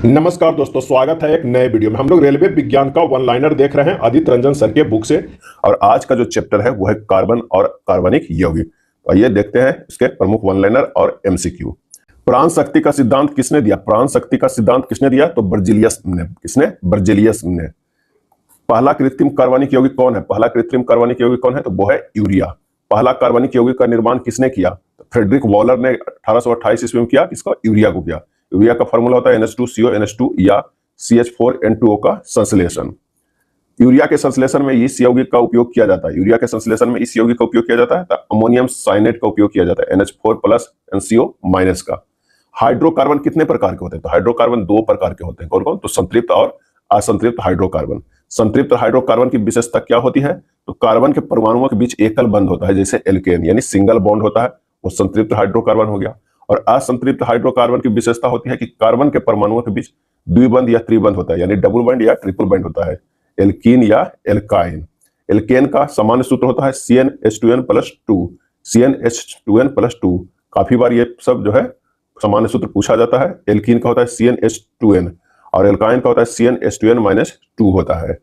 नमस्कार दोस्तों, स्वागत है एक नए वीडियो में। हम लोग रेलवे विज्ञान का वन लाइनर देख रहे हैं आदित्य रंजन सर के बुक से। और आज का जो चैप्टर है वो है कार्बन और कार्बनिक यौगिक। तो आइए देखते हैं इसके प्रमुख वन लाइनर और एमसीक्यू। प्राण शक्ति का सिद्धांत किसने दिया? प्राण शक्ति का सिद्धांत किसने दिया? तो बर्जेलियस ने। किसने? बर्जेलियस ने। पहला कृत्रिम कार्बनिक यौगिक कौन है? पहला कृत्रिम कार्बनिक यौगिक कौन है? तो वो है यूरिया। पहला कार्बनिक यौगिक का निर्माण किसने किया? तो फ्रेडरिक वॉलर ने 1828 ईस्वी में किया। किसका? यूरिया को किया। यूरिया का फॉर्मूला होता है NH2CO NH2 या CH4N2O का संश्लेषण। यूरिया के संश्लेषण में इस यौगिक का उपयोग किया जाता है। यूरिया के संश्लेषण में इस यौगिक का उपयोग किया जाता है तो अमोनियम साइनेट का उपयोग किया जाता है, NH4+ NCO- का। हाइड्रोकार्बन कितने प्रकार के होते हैं? तो हाइड्रोकार्बन दो प्रकार के होते हैं। कौन कौन? तो संतृप्त और असंतृप्त हाइड्रोकार्बन। संतृप्त हाइड्रोकार्बन की विशेषता क्या होती है? तो कार्बन के परमाणुओं के बीच एकल बंध होता है, जैसे एल्केन यानी सिंगल बॉन्ड होता है, वो संतृप्त हाइड्रोकार्बन हो गया। और असंतृप्त हाइड्रोकार्बन की विशेषता होती है कि कार्बन के परमाणुओं के बीच द्विबंध या त्रिबंध होता है, यानी डबल बॉन्ड या ट्रिपल बॉन्ड होता है, एल्कीन या एल्काइन। एल्केन का सामान्य सूत्र होता है CnH2n+2। CnH2n+2 काफी बार ये सब जो है सामान्य सूत्र पूछा जाता है। एल्कीन का होता है CnH2n और एल्काइन का होता है CnH2n-2 होता है।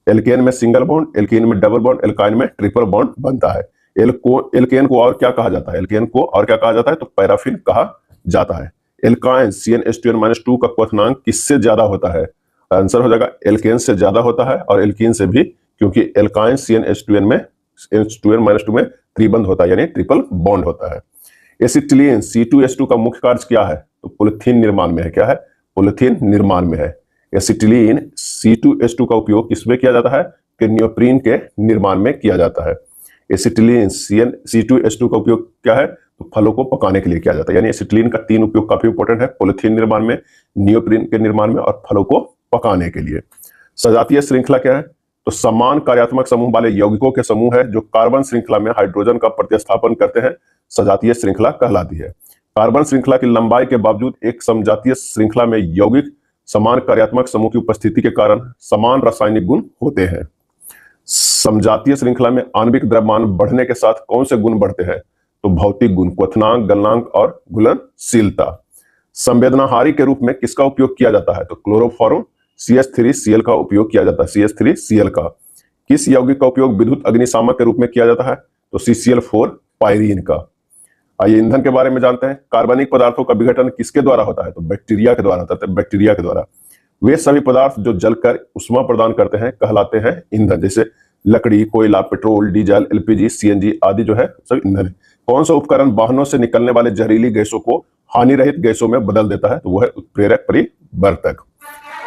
एल्केन में सिंगल बॉन्ड, एल्कीन में डबल बॉन्ड, एल्काइन में ट्रिपल बॉन्ड बनता है। एल्केन को और क्या कहा जाता है? एल्केन को और क्या कहा जाता है? तो पैराफिन कहा जाता है। एल्काइन CnH2n-2 का क्वथनांक किससे ज्यादा होता है? आंसर हो जाएगा एल्केन से ज्यादा होता है और एल्कीन से भी, क्योंकि एल्काइन CnH2n में H2n-2 में त्रिबंध होता है, यानी ट्रिपल बॉन्ड होता है। एसिटिलीन C2H2 का मुख्य कार्य क्या है? तो पॉलीथीन निर्माण में है। क्या है? पॉलीथीन निर्माण में है। एसिटिलीन C2H2 का उपयोग किसमें किया जाता है? कि नियोप्रीन के निर्माण में किया जाता है। एसिटिलीन C2H2 का उपयोग क्या है? तो फलों को पकाने के लिए किया जाता है। यानी एसिटिलीन का तीन उपयोग काफी इंपॉर्टेंट है, पॉलीथीन निर्माण में, नियोप्रीन के निर्माण में और फलों को पकाने के लिए। सजातीय श्रृंखला क्या है? तो समान कार्यात्मक समूह वाले यौगिकों के समूह है जो कार्बन श्रृंखला में हाइड्रोजन का प्रतिस्थापन करते हैं, सजातीय श्रृंखला कहलाती है। कार्बन श्रृंखला की लंबाई के बावजूद एक समजातीय श्रृंखला में यौगिक समान कार्यात्मक समूह की उपस्थिति के कारण समान रासायनिक गुण होते हैं। समजातीय श्रृंखला में आणविक द्रव्यमान बढ़ने के साथ कौन से गुण बढ़ते हैं? तो भौतिक गुण, क्वथनांक, गलनांक और घुलनशीलता। संवेदनाहारी के रूप में किसका उपयोग किया जाता है? तो क्लोरोफॉर्म CH3Cl का उपयोग किया जाता है। CH3Cl का। किस यौगिक का उपयोग विद्युत अग्निशामक के रूप में किया जाता है? तो CCl4 पायरीन का। आइए ईंधन के बारे में जानते हैं। कार्बनिक पदार्थों का विघटन किसके द्वारा होता है? तो बैक्टीरिया के द्वारा होता है। बैक्टीरिया के द्वारा। वे सभी पदार्थ जो जलकर उष्मा प्रदान करते हैं कहलाते हैं ईंधन, जैसे लकड़ी, कोयला, पेट्रोल, डीजल, LPG, CNG आदि जो है सब ईंधन है। कौन सा उपकरण वाहनों से निकलने वाले जहरीली गैसों को हानि रहित गैसों में बदल देता है? तो वह है उत्प्रेरक परिवर्तक।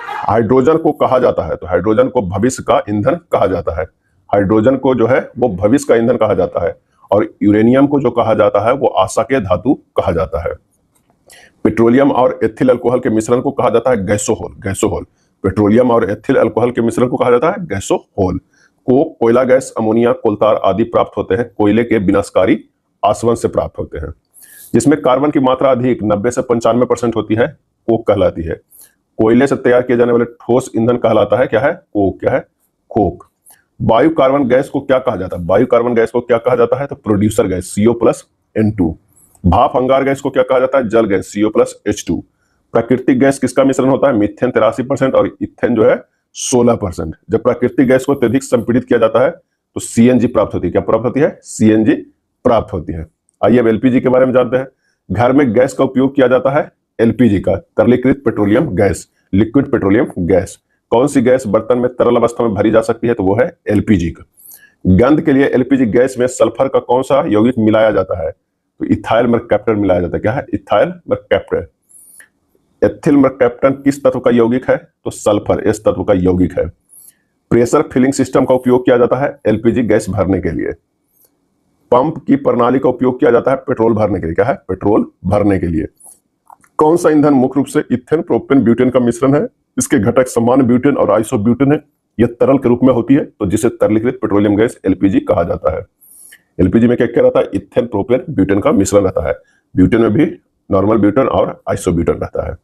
हाइड्रोजन को कहा जाता है, तो हाइड्रोजन को भविष्य का ईंधन कहा जाता है। हाइड्रोजन को जो है वो भविष्य का ईंधन कहा जाता है। और यूरेनियम को जो कहा जाता है वो आशा के धातु कहा जाता है। पेट्रोलियम और एथिल अल्कोहल के मिश्रण को कहा जाता है गैसोहोल। गैसोहोल। पेट्रोलियम और एथिल अल्कोहल के मिश्रण को कहा जाता है गैसोहोल। कोयला गैस, अमोनिया, कोलतार आदि प्राप्त होते हैं कोयले के विनाशकारी आसवन से प्राप्त होते हैं। जिसमें कार्बन की मात्रा अधिक 90 से 95% होती है, कोक कहलाती है। कोयले से तैयार किए जाने वाले ठोस ईंधन कहलाता है क्या है? कोक। क्या है? कोक। वायु कार्बन गैस को क्या कहा जाता है? वायु कार्बन गैस को क्या कहा जाता है? तो प्रोड्यूसर गैस CO+N2। भाप अंगार गैस को क्या कहा जाता है? जल गैस CO+H2। प्राकृतिक गैस किसका मिश्रण होता है? मीथेन 83% और इथेन जो है 16%। जब प्राकृतिक गैस को अत्यधिक संपीड़ित किया जाता है तो CNG प्राप्त होती है। क्या प्राप्त होती है? CNG प्राप्त होती है। आइए अब LPG के बारे में जानते हैं। घर में गैस का उपयोग किया जाता है LPG का, तरलीकृत petroleum gas, liquid petroleum gas. कौन सी गैस बर्तन में तरल अवस्था में भरी जा सकती है? तो वो है LPG का। गंध के लिए LPG गैस में सल्फर का कौन सा यौगिक मिलाया जाता है? तो इथाइल मर्कैप्टन मिलाया जाता है। क्या है? Ethyl mercaptan. एथिल मर्कैप्टन किस तत्व का यौगिक है? तो सल्फर S तत्व का यौगिक है। प्रेशर फिलिंग सिस्टम का उपयोग किया जाता है LPG गैस भरने के लिए। पंप की प्रणाली का उपयोग किया जाता है पेट्रोल भरने के लिए। क्या है? पेट्रोल भरने के लिए। कौन सा ईंधन मुख्य रूप से इथेन, प्रोपेन, ब्यूटेन का मिश्रण है? इसके घटक सामान्य ब्यूटेन और आइसोब्यूटेन है। यह तरल के रूप में होती है, तो जिसे तरलीकृत पेट्रोलियम गैस LPG कहा जाता है। LPG में क्या क्या रहता है? इथेन, प्रोपेन, ब्यूटेन का मिश्रण रहता है। ब्यूटेन में भी नॉर्मल ब्यूटेन और आइसोब्यूटेन रहता है।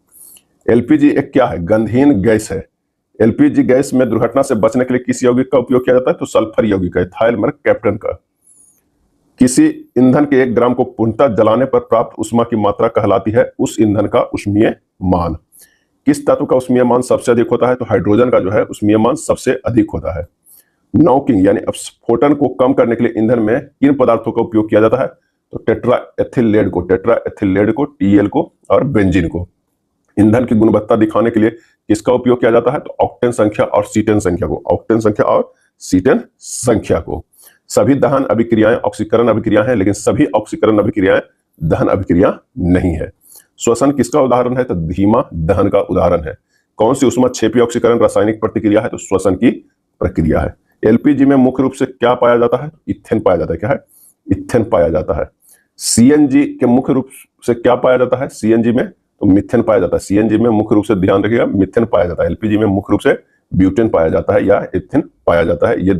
LPG एक क्या है? गंधहीन गैस है। LPG गैस में दुर्घटना से बचने के लिए किस यौगिक का उपयोग किया जाता है? तो सल्फर यौगिक है, इथाइल मर्कैप्टन का। किसी ईंधन के 1 ग्राम को पूर्णतः जलाने पर प्राप्त उष्मा की मात्रा कहलाती है उस ईंधन का ऊष्मीय मान। किस तत्व का उष्मीय मान सबसे अधिक होता है? तो हाइड्रोजन का जो है उष्मीय मान सबसे अधिक होता है। नॉकिंग यानी अपस्फोटन को कम करने के लिए ईंधन में किन पदार्थों का उपयोग किया जाता है? तो टेट्राएथिलेट को, टीएल को और बेंजीन को। ईंधन की गुणवत्ता दिखाने के लिए किसका उपयोग किया जाता है? तो ऑक्टेन संख्या और सीटेन संख्या को। सभी दहन अभिक्रियाएं ऑक्सीकरण अभिक्रिया है, लेकिन सभी ऑक्सीकरण अभिक्रियाएं दहन अभिक्रिया नहीं है। श्वसन किसका उदाहरण है? तो धीमा दहन का उदाहरण है। कौन सी ऊष्माक्षेपी ऑक्सीकरण रासायनिक प्रतिक्रिया है? तो श्वसन की प्रक्रिया है। एलपीजी में मुख्य रूप से क्या पाया जाता है? इथेन पाया जाता है। क्या है? इथेन पाया जाता है। सीएनजी के मुख्य रूप से क्या पाया जाता है? सीएनजी में तो मीथेन पाया जाता है। सीएनजी में मुख्य रूप से ध्यान रखिएगा मीथेन पाया जाता है। एलपीजी में मुख्य रूप से ब्यूटेन पाया जाता है या इथेन पाया जाता है। ये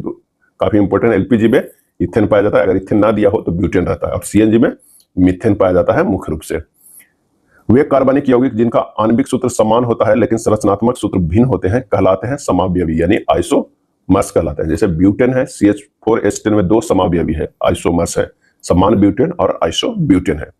काफी इंपॉर्टेंट। एलपीजी में इथेन पाया जाता है, अगर इथेन ना दिया हो तो ब्यूटेन रहता है, और सीएनजी में मीथेन पाया जाता है मुख्य रूप से। वे कार्बनिक यौगिक जिनका आणविक सूत्र समान होता है लेकिन संरचनात्मक सूत्र भिन्न होते हैं कहलाते हैं समावयवी यानी आइसोमर्स कहलाते हैं। जैसे ब्यूटेन है, CH4H10 में 2 समावयवी है, आइसोमर्स है, समान ब्यूटेन और आइसो ब्यूटेन है।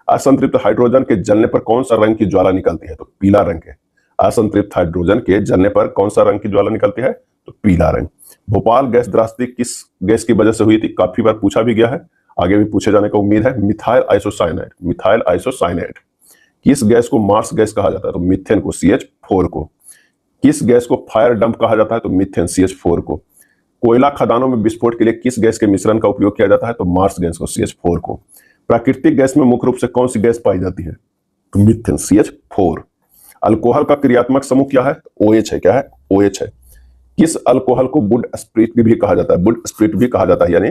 असंतृप्त हाइड्रोजन के जलने पर कौन सा रंग की ज्वाला निकलती है? तो पीला रंग के। असंतृप्त हाइड्रोजन के जलने पर कौन सा रंग की ज्वाला निकलती है? तो पीला रंग। भोपाल गैस त्रासदी किस गैस की वजह से हुई थी? काफी बार पूछा भी गया है, आगे भी पूछे जाने का उम्मीद है। Methyl isocyanide. किस गैस को मार्स गैस कहा जाता है? तो मीथेन को, CH4 को। किस गैस को फायर डंप कहा जाता है? तो मीथेन, CH4 को। कोयला खदानों में विस्फोट के लिए किस गैस के मिश्रण का उपयोग किया जाता है? तो मार्स गैस को, CH4 को। प्राकृतिक गैस में मुख्य रूप से कौन सी गैस पाई जाती है? तो मीथेन, CH4। अल्कोहल का क्रियात्मक समूह क्या है? OH है। क्या है? OH है। किस अल्कोहल को वुड स्प्रिट भी कहा जाता है? वुड स्प्रिट भी कहा जाता है, यानी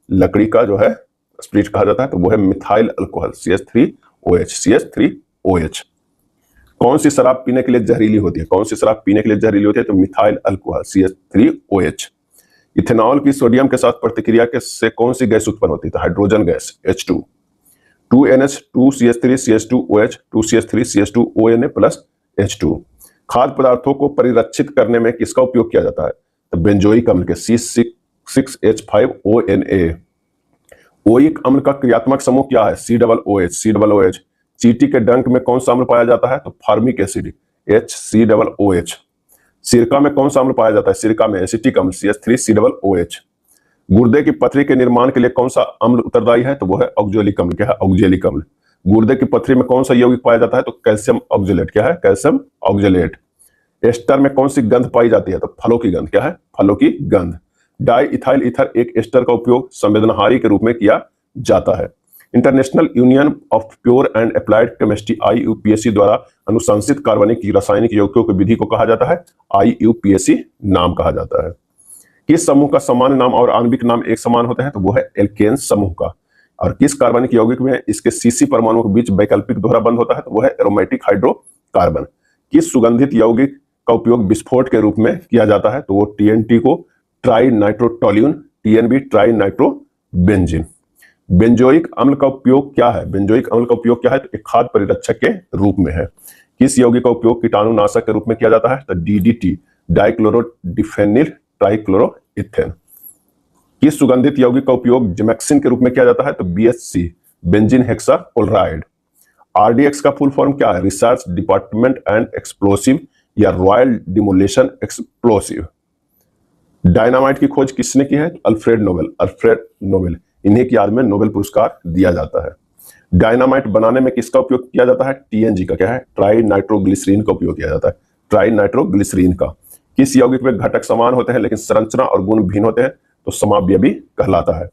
लकड़ी का जो है स्प्रिट कहा जाता है, तो वो है मिथाइल अल्कोहल, CH3OH। कौन सी शराब पीने के लिए जहरीली होती है? कौन सी शराब पीने के लिए जहरीली होती है? तो मिथाइल अल्कोहल, CH3OH। इथेनॉल की सोडियम के साथ प्रतिक्रिया के से कौन सी गैस उत्पन्न होती है? तो hydrogen gas, H2। 2NH, 2CH3, CH2OH, 2CH3, CH2ONA plus H2। खाद्य पदार्थों को परिरक्षित करने में किसका उपयोग किया जाता है? तो बेंजोइक अम्ल के, C6H5ONA। ओइक अम्ल का क्रियात्मक समूह क्या है? COOH। चींटी के डंक में कौन सा अम्ल पाया जाता है? तो फार्मिक एसिड, HCOOH। सिरका में कौन सा अम्ल पाया जाता है? सिरका में एसिटिक अम्ल, CH3COOH। गुर्दे की पथरी के निर्माण के लिए कौन सा अम्ल उत्तरदायी है? तो वो है ऑक्जेलिक अम्ल। क्या है? ऑक्जेलिक अम्ल। गुर्दे की पथरी में कौन सा यौगिक पाया जाता है? तो कैल्शियम ऑक्जेलेट। क्या है? Calcium oxalate. एस्टर में कौन सी गंध पाई जाती है? तो फलों की गंध। क्या है? फलों की गंध। डाई इथाइल ईथर एक एस्टर का उपयोग संवेदनहारी के रूप में किया जाता है। International union of pure and applied chemistry IUPAC द्वारा अनुशंसित कार्बनिक रासायनिक यौगिकों की विधि को कहा जाता है IUPAC नाम कहा जाता है। किस समूह का सामान्य नाम और आणविक नाम एक समान होते हैं? तो वो है एल्केन समूह का। और किस कार्बनिक यौगिक में इसके CC परमाणुओं के बीच वैकल्पिक दोहरा बंध होता है? तो वो है एरोमेटिक हाइड्रोकार्बन। किस सुगंधित यौगिक का उपयोग विस्फोट के रूप में किया जाता है? तो वो TNT को trinitrotoluene, TNB trinitrobenzene. Benzoic अम्ल का उपयोग क्या है? बेंजोइक अम्ल का उपयोग क्या है? तो एक खाद्य परिरक्षक के रूप में है। किस यौगिक का उपयोग कीटाणुनाशक के रूप में किया जाता है? तो DDT डाइक्लोरोडिफेनिल ट्राइक्लोरोइथेन। किस सुगंधित यौगिक का उपयोग जिमेक्सिन के रूप में किया जाता है? तो BHC बेंजीन हेक्साक्लोराइड। RDX का फुल फॉर्म क्या है? रिसर्च डिपार्टमेंट एंड एक्सप्लोसिव या रॉयल डिमोलिशन एक्सप्लोसिव। डायनामाइट की खोज किसने की है? Alfred Nobel. इन्हीं की याद में नोबेल पुरस्कार दिया जाता है। डायनामाइट बनाने में किसका उपयोग किया जाता है? TNG का। क्या है? ट्राई नाइट्रोग्लिसरीन का उपयोग किया जाता है, ट्राई नाइट्रोग्लिसरीन का। किस यौगिक में घटक समान होते हैं लेकिन संरचना और गुण भिन्न होते हैं? तो समावयवी कहलाता है।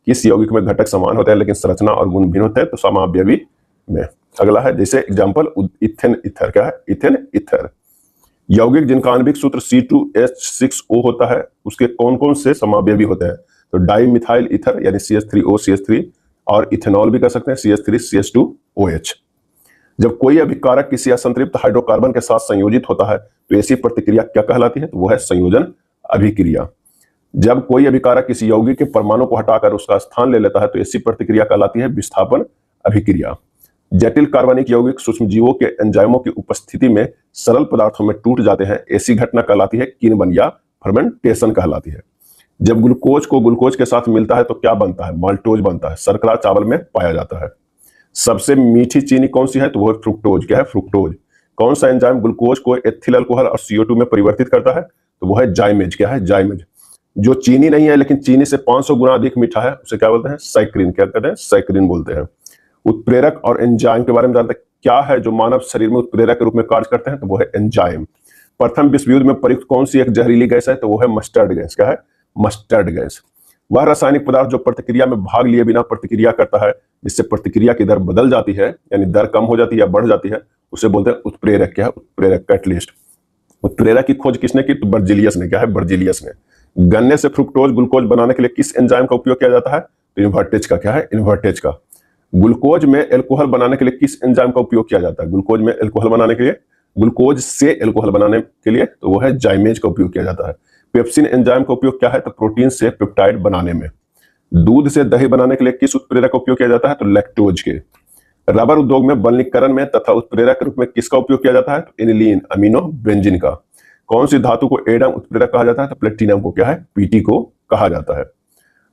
किस यौगिक में घटक समान होते हैं लेकिन संरचना और गुण भिन्न होते हैं? तो समावयवी में। अगला है जैसे एग्जाम्पल इथेन ईथर। क्या है? Ethane ether. यौगिक जिनका आणविक सूत्र C2H6O होता है उसके कौन कौन से समावयवी होते हैं? तो डाई मिथाइल ईथर यानी CH3O CH3, और इथेनॉल भी कर सकते हैं CH3CH2OH। जब कोई अभिकारक किसी असंतृप्त हाइड्रोकार्बन के साथ संयोजित होता है तो ऐसी प्रतिक्रिया क्या कहलाती है? तो वो है संयोजन अभिक्रिया। जब कोई अभिकारक किसी यौगिक के परमाणु को हटाकर उसका स्थान ले लेता है तो ऐसी प्रतिक्रिया कहलाती है विस्थापन अभिक्रिया। जटिल कार्बनिक यौगिक सूक्ष्मजीवों के एंजाइमों की उपस्थिति में सरल पदार्थों में टूट जाते हैं, ऐसी घटना कहलाती है किण्वन या फर्मेंटेशन कहलाती है। जब ग्लूकोज को ग्लूकोज के साथ मिलता है तो क्या बनता है? माल्टोज बनता है, शर्करा चावल में पाया जाता है। सबसे मीठी चीनी कौन सी है? तो वो फ्रुक्टोज। क्या है? फ्रुक्टोज। कौन सा एंजाइम ग्लूकोज को एथिल अल्कोहल और CO2 में परिवर्तित करता है? तो वो है जाइमेज। क्या है? जाइमेज। जो चीनी नहीं है लेकिन चीनी से 500 गुना अधिक मीठा है उसे क्या बोलते हैं? साइक्रिन। क्या कहते हैं? साइक्रिन बोलते हैं। उत्प्रेरक और एंजाइम के बारे में जानते हैं। क्या है जो मानव शरीर में उत्प्रेरक के रूप में कार्य करते हैं? तो वो है एंजाइम। प्रथम विश्व युद्ध में प्रयुक्त कौन सी एक जहरीली गैस है? तो वो है मस्टर्ड गैस। क्या है? Mustard gas. वह रासायनिक पदार्थ जो प्रतिक्रिया में भाग लिए बिना प्रतिक्रिया करता है, जिससे प्रतिक्रिया की दर बदल जाती है, यानी दर कम हो जाती है या बढ़ जाती है, उसे बोलते हैं उत्प्रेरक। क्या है? उत्प्रेरक, कैटलिस्ट। उत्प्रेरक की खोज किसने की? तो बर्जिलियस ने। क्या है? बर्जिलियस ने। गन्ने से फ्रुक्टोज ग्लूकोज बनाने के लिए किस एंजाइम का उपयोग किया जाता है? तो इन्वर्टेज का। क्या है? इन्वर्टेज का। ग्लूकोज में एल्कोहल बनाने के लिए किस एंजाइम का उपयोग किया जाता है? ग्लूकोज में एल्कोहल बनाने के लिए, ग्लूकोज से एल्कोहल बनाने के लिए, तो वो है जाइमेज का उपयोग किया जाता है। पेप्सिन एंजाइम का उपयोग क्या है? तो प्रोटीन से पेप्टाइड बनाने में। दूध से दही बनाने के लिए किस उत्प्रेरक का उपयोग किया जाता है? तो लैक्टोज के। रबर उद्योग में बलनीकरण में तथा उत्प्रेरक के रूप में किसका उपयोग किया जाता है? तो एनिलीन, अमीनो बेंजीन का। कौन सी धातु को एडम उत्प्रेरक कहा जाता है? तो प्लेटिनम को। क्या है? पीटी को कहा जाता है।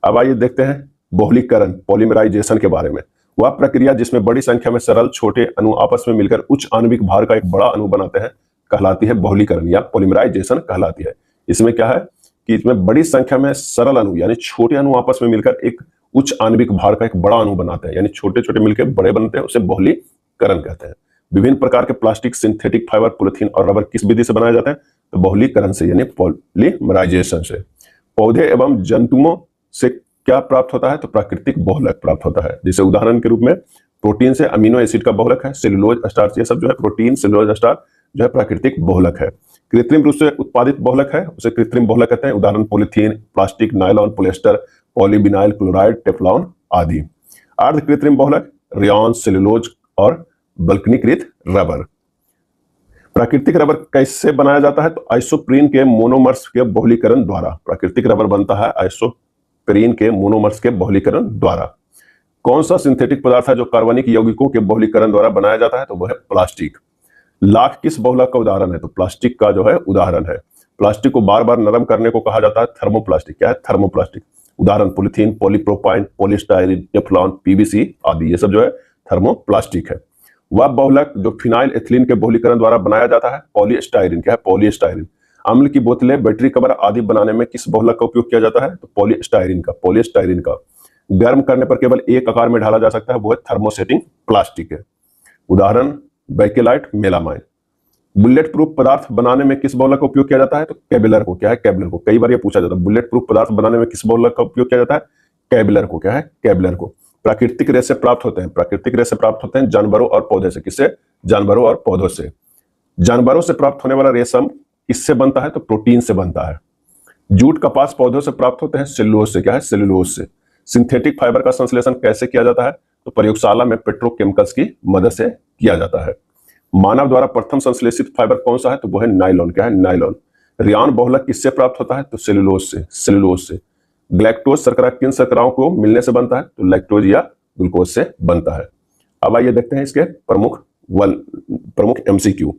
अब आइए देखते हैं बहुलीकरण, पॉलीमराइजेशन के बारे में। वह प्रक्रिया जिसमें बड़ी संख्या में सरल छोटे अणु आपस में मिलकर उच्च आणविक भार का एक बड़ा अणु बनाते हैं, कहलाती है बहुलीकरण या पॉलीमराइजेशन कहलाती है। इसमें क्या है कि इसमें बड़ी संख्या में सरल अणु यानी छोटे अणु आपस में मिलकर एक उच्च आणविक भार का एक बड़ा अणु बनाते हैं, यानी छोटे छोटे मिलकर बड़े बनते हैं, उसे बहुलीकरण कहते हैं। विभिन्न प्रकार के प्लास्टिक, सिंथेटिक फाइबर, पॉलिथीन और रबर किस विधि से बनाए जाते हैं? तो बहुलीकरण से, यानी पॉलीमराइजेशन से। पौधे एवं जंतुओं से क्या प्राप्त होता है? तो प्राकृतिक बहुलक प्राप्त होता है। जैसे उदाहरण के रूप में प्रोटीन से अमीनो एसिड का बहुलक है, सेलुलोज, स्टार्च, ये सब जो है प्रोटीन, सेलुलोज, स्टार्च जो है प्राकृतिक बहुलक है। कृत्रिम रूप से उत्पादित बहुलक है उसे कृत्रिम बहुलक कहते हैं। उदाहरण polythene, plastic, nylon, polyester, polyvinyl chloride, Teflon आदि। अर्ध कृत्रिम बहुलक रेयॉन, सेलुलोज और वल्कनीकृत रबर। प्राकृतिक रबर कैसे बनाया जाता है? तो आइसोप्रीन के मोनोमर्स के बहुलीकरण द्वारा। प्राकृतिक रबर बनता है आइसोप्रीन के मोनोमर्स के बहुलीकरण द्वारा। कौन सा सिंथेटिक पदार्थ है जो कार्बनिक यौगिकों के बहुलीकरण द्वारा बनाया जाता है? तो वह है प्लास्टिक। लाख किस बहुलक का उदाहरण है? तो प्लास्टिक का जो है उदाहरण है। प्लास्टिक को बार बार नरम करने को कहा जाता है थर्मोप्लास्टिक। क्या है? थर्मोप्लास्टिक। उदाहरण पॉलीथीन, पॉलीप्रोपाइन, पॉलीस्टाइरीन, टेफ्लॉन, PVC आदि, ये सब जो है थर्मोप्लास्टिक है। वह बहुलक जो फिनाइल एथिलीन के बहुलीकरण द्वारा बनाया जाता है पॉलीस्टाइरीन। क्या है? पॉलीस्टाइरीन। अम्ल की बोतलें, बैटरी कवर आदि बनाने में किस बहुलक का उपयोग किया जाता है? तो पॉलीस्टाइरीन का। पॉलीस्टाइरीन का। गर्म करने पर केवल एक आकार में ढाला जा सकता है, वो है थर्मोसेटिंग प्लास्टिक है। उदाहरण बैकेलाइट, मेलामाइन। बुलेट प्रूफ पदार्थ बनाने में किस बहुलक का उपयोग किया जाता है? तो केबलर को। क्या है? केबलर को। कई बार ये पूछा जाता है बुलेट प्रूफ पदार्थ बनाने में किस बहुलक का उपयोग किया जाता है? केबलर को। क्या है? केबलर को। प्राकृतिक रेशे प्राप्त होते हैं। प्राकृतिक रेशे प्राप्त होते हैं जानवरों और पौधे से। किससे? जानवरों और पौधों से। जानवरों से प्राप्त होने वाला रेशम किससे बनता है? तो प्रोटीन से बनता है। जूट, कपास पौधों से प्राप्त होते हैं सेलुलोज से। क्या है? सेलुलोज से। सिंथेटिक फाइबर का संश्लेषण कैसे किया जाता है? तो प्रयोगशाला में पेट्रोकेमिकल्स की मदद से किया जाता है। मानव द्वारा प्रथम संश्लेषित फाइबर कौन सा है? तो वो है नायलॉन। क्या है? नायलॉन। रेयॉन बहुलक किससे प्राप्त होता है? तो सेलुलोज से। सेलुलोज से। ग्लैक्टोज शर्करा किन शर्कराओं को मिलने से बनता है? तो लैक्टोज या ग्लूकोज से बनता है। अब आइए देखते हैं इसके प्रमुख MCQ।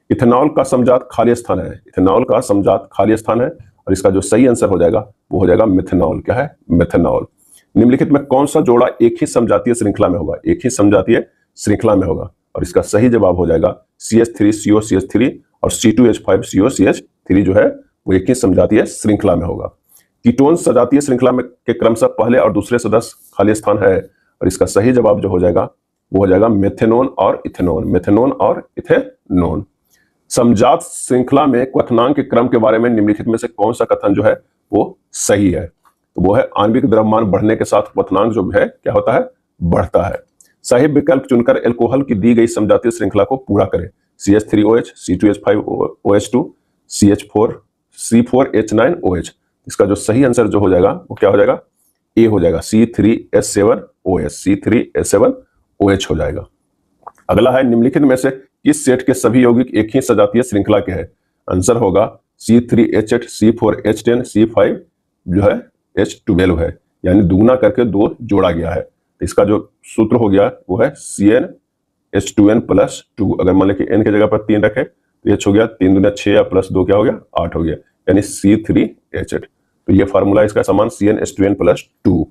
इथेनॉल का समजात खाली स्थान है। इथेनॉल का समजात खाली स्थान है और इसका जो सही आंसर हो जाएगा वो हो जाएगा मिथेनॉल। क्या है? मिथेनॉल। निम्नलिखित में कौन सा जोड़ा एक ही समजातीय श्रृंखला में होगा? एक ही समजातीय श्रृंखला में होगा और इसका सही जवाब हो जाएगा CH3COCH3 और C2H5COCH3 जो है वो एक ही समजातीय श्रृंखला में होगा। कीटोन सजातीय श्रृंखला में के क्रमशः पहले और दूसरे सदस्य खाली स्थान है और इसका सही जवाब जो हो जाएगा वो हो जाएगा मेथेनोन और इथेनोन। मेथेनोन और इथेनोन। समजात श्रृंखला में क्वथनांक के क्रम के बारे में निम्नलिखित में से कौन सा कथन जो है वो सही है? तो वो है आणविक द्रव्यमान बढ़ने के साथ क्वथनांक जो है क्या होता है? बढ़ता है। सही विकल्प चुनकर एल्कोहल की दी गई समजातीय श्रृंखला को पूरा करें। CH3OH, C2H5OH2, C4H9OH। इसका जो सही आंसर जो हो जाएगा वो क्या हो जाएगा? ए हो जाएगा, C3H7OH। C3H7OH हो जाएगा। अगला है निम्नलिखित में से किस सेट के सभी यौगिक एक ही सजातीय श्रृंखला के हैं? आंसर होगा C3H8, C4H10, C5 जो है H12 है, यानी दुगुना करके 2 जोड़ा गया है। तो इसका जो सूत्र हो गया वो है CnH2n+2। अगर मान लें कि n की जगह पर 3 रखे तो H हो गया 3 दूना 6 या +2 क्या हो गया? 8 हो गया, यानी C3H8। तो ये फार्मूला इसका समान CnH2n+2।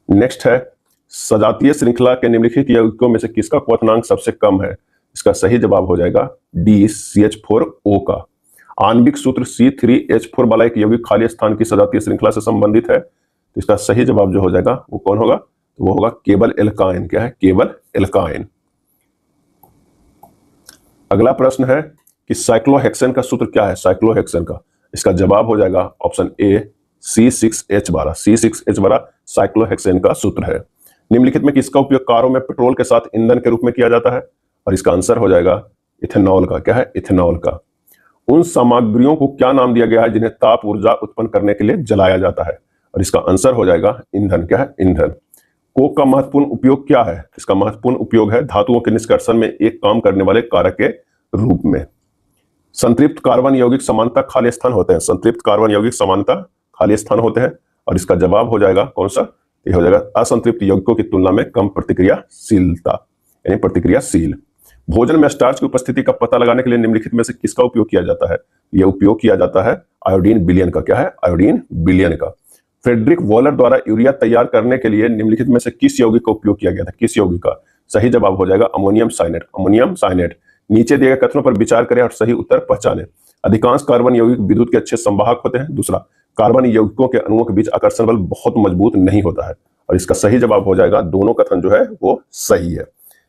नेक्स्ट है सजातीय श्रृंखला के निम्नलिखित यौगिकों में से किसका क्वथनांक सबसे कम है? इसका सही जवाब हो जाएगा डी CH4O का। आणविक सूत्र C3H4 वाला एक यौगिक खाली स्थान की सजातीय श्रृंखला से संबंधित है, तो इसका सही जवाब जो हो जाएगा वो कौन होगा, तो वो होगा केवल एल्काइन। क्या है, केवल एल्काइन। अगला प्रश्न है कि साइक्लोहेक्सेन का सूत्र क्या है, साइक्लोहेक्सेन का। इसका जवाब हो जाएगा option A C6H12। C6H12 cyclohexane का सूत्र है। निम्नलिखित में किसका उपयोग कारों में पेट्रोल के साथ ईंधन के रूप में किया जाता है, और इसका आंसर हो जाएगा इथेनॉल का। क्या है, इथेनॉल का। उन सामग्रियों को क्या नाम दिया गया है जिन्हें ताप ऊर्जा उत्पन्न करने के लिए जलाया जाता है, और इसका आंसर हो जाएगा ईंधन। क्या है, ईंधन। कोक का महत्वपूर्ण उपयोग क्या है, इसका महत्वपूर्ण उपयोग है धातुओं के निष्कर्षण में एक काम करने वाले कारक के रूप में। संतृप्त कार्बन यौगिक समानता खाली स्थान होते हैं, संतृप्त कार्बन यौगिक समानता खाली स्थान होते हैं, और इसका जवाब हो जाएगा कौन सा, ये हो जाएगा असंतृप्त यौगिकों की तुलना में कम प्रतिक्रियाशीलता, यानी प्रतिक्रियाशील। भोजन में स्टार्च की उपस्थिति का पता लगाने के लिए निम्नलिखित में से किसका उपयोग किया जाता है, यह उपयोग किया जाता है आयोडीन विलयन का। क्या है, आयोडीन विलयन का। फ्रेडरिक वॉलर द्वारा यूरिया तैयार करने के लिए निम्नलिखित में से किस यौगिक का उपयोग किया गया था, किस यौगिक का। सही जवाब हो जाएगा अमोनियम साइनेट, अमोनियम साइनेट। नीचे दिए गए कथनों पर विचार करें और सही उत्तर पहचानें। अधिकांश कार्बन यौगिक विद्युत के अच्छे संवाहक होते हैं। दूसरा, कार्बन यौगिकों के अणुओं के बीच आकर्षण बल बहुत मजबूत नहीं होता है, और इसका सही जवाब हो जाएगा दोनों कथन जो है वो सही है।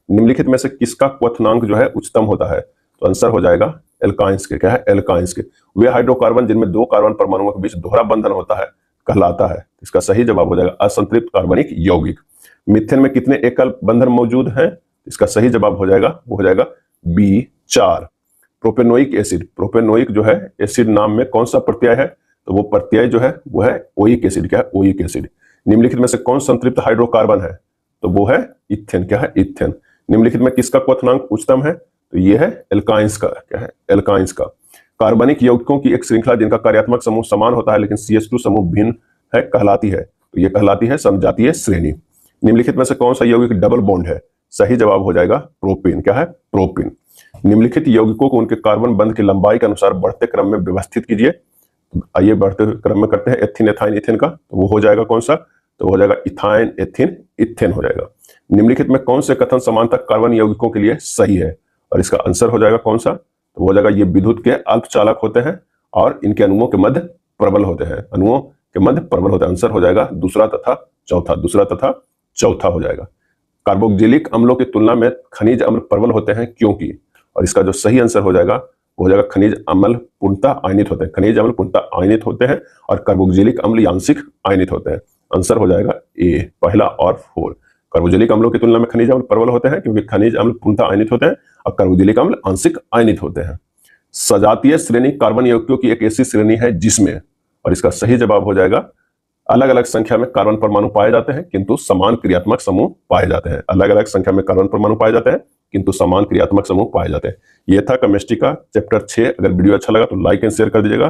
निम्नलिखित में से किसका क्वथनांक जो है उच्चतम होता है, तो आंसर हो जाएगा एल्काइंस के। क्या है, एल्काइंस के। वे हाइड्रोकार्बन जिनमें दो कार्बन परमाणुओं के बीच दोहरा बंधन होता है कहलाता है। इसका सही जवाब हो जाएगा असंतृप्त कार्बनिक यौगिक। मीथेन में कितने एकल बंधन मौजूद हैं, इसका सही जवाब हो जाएगा वो हो जाएगा B4। प्रोपेनोइक एसिड, प्रोपेनोइक जो है एसिड नाम में कौन सा प्रत्यय है, तो वो प्रत्यय जो है वो है ओइक एसिड। क्या है, ओइक एसिड। निम्नलिखित में से कौन संतृप्त हाइड्रोकार्बन है, तो वो है इथेन। क्या है, इथेन। निम्नलिखित में किसका क्वथनांक उच्चतम है, तो ये है एल्काइंस का। क्या है, एल्काइंस का। कार्बनिक यौगिकों की एक श्रृंखला जिनका कार्यात्मक समूह समान होता है लेकिन CH2 समूह भिन्न है कहलाती है, तो ये कहलाती है समजातीय श्रेणी। निम्नलिखित में से कौन सा यौगिक डबल बॉन्ड है, सही जवाब हो जाएगा प्रोपेन। क्या है, प्रोपेन। निम्नलिखित यौगिकों को उनके कार्बन बंध की लंबाई के अनुसार बढ़ते क्रम में व्यवस्थित कीजिए। आइए बढ़ते क्रम में करते हैं। एथिन, एथाइन, इथेन का, तो वो हो जाएगा कौन सा, तो हो जाएगा इथाइन, एथिन, इथेन हो जाएगा। निम्नलिखित में कौन से कथन समानता कार्बन यौगिकों के लिए सही है, और इसका आंसर हो जाएगा कौन सा, तो हो जाएगा ये विद्युत के अल्पचालक होते हैं और इनके अणुओं के मध्य प्रबल होते हैं, अणुओं के मध्य प्रबल होते हैं। आंसर हो जाएगा दूसरा तथा चौथा, दूसरा तथा चौथा हो जाएगा। कार्बोक्जिलिक अम्लों की तुलना में खनिज अम्ल प्रबल होते हैं क्योंकि, और इसका जो सही आंसर हो जाएगा वो हो जाएगा खनिज अम्ल पूर्णतः आयनित होते हैं, खनिज अम्ल पूर्णतः आयनित होते हैं और कार्बोक्जिलिक अम्ल आंशिक आयनित होते हैं। आंसर हो जाएगा ए, पहला और 4। कार्बोक्जिलिक अम्लों की तुलना में खनिज अम्ल प्रबल होते हैं क्योंकि खनिज अम्ल पूर्णतः आयनित होते हैं और कार्बोक्जिलिक अम्ल आंशिक आयनित होते हैं। सजातीय श्रेणी कार्बन यौगिकों की एक ऐसी श्रेणी है जिसमें, और इसका सही जवाब हो जाएगा अलग अलग संख्या में कार्बन परमाणु पाए जाते हैं किंतु समान क्रियात्मक समूह पाए जाते हैं। अलग अलग संख्या में कार्बन परमाणु पाए जाते हैं किंतु समान क्रियात्मक समूह पाए जाते हैं। यह था केमिस्ट्री का चैप्टर 6। अगर वीडियो अच्छा लगा तो लाइक एंड शेयर कर दीजिएगा।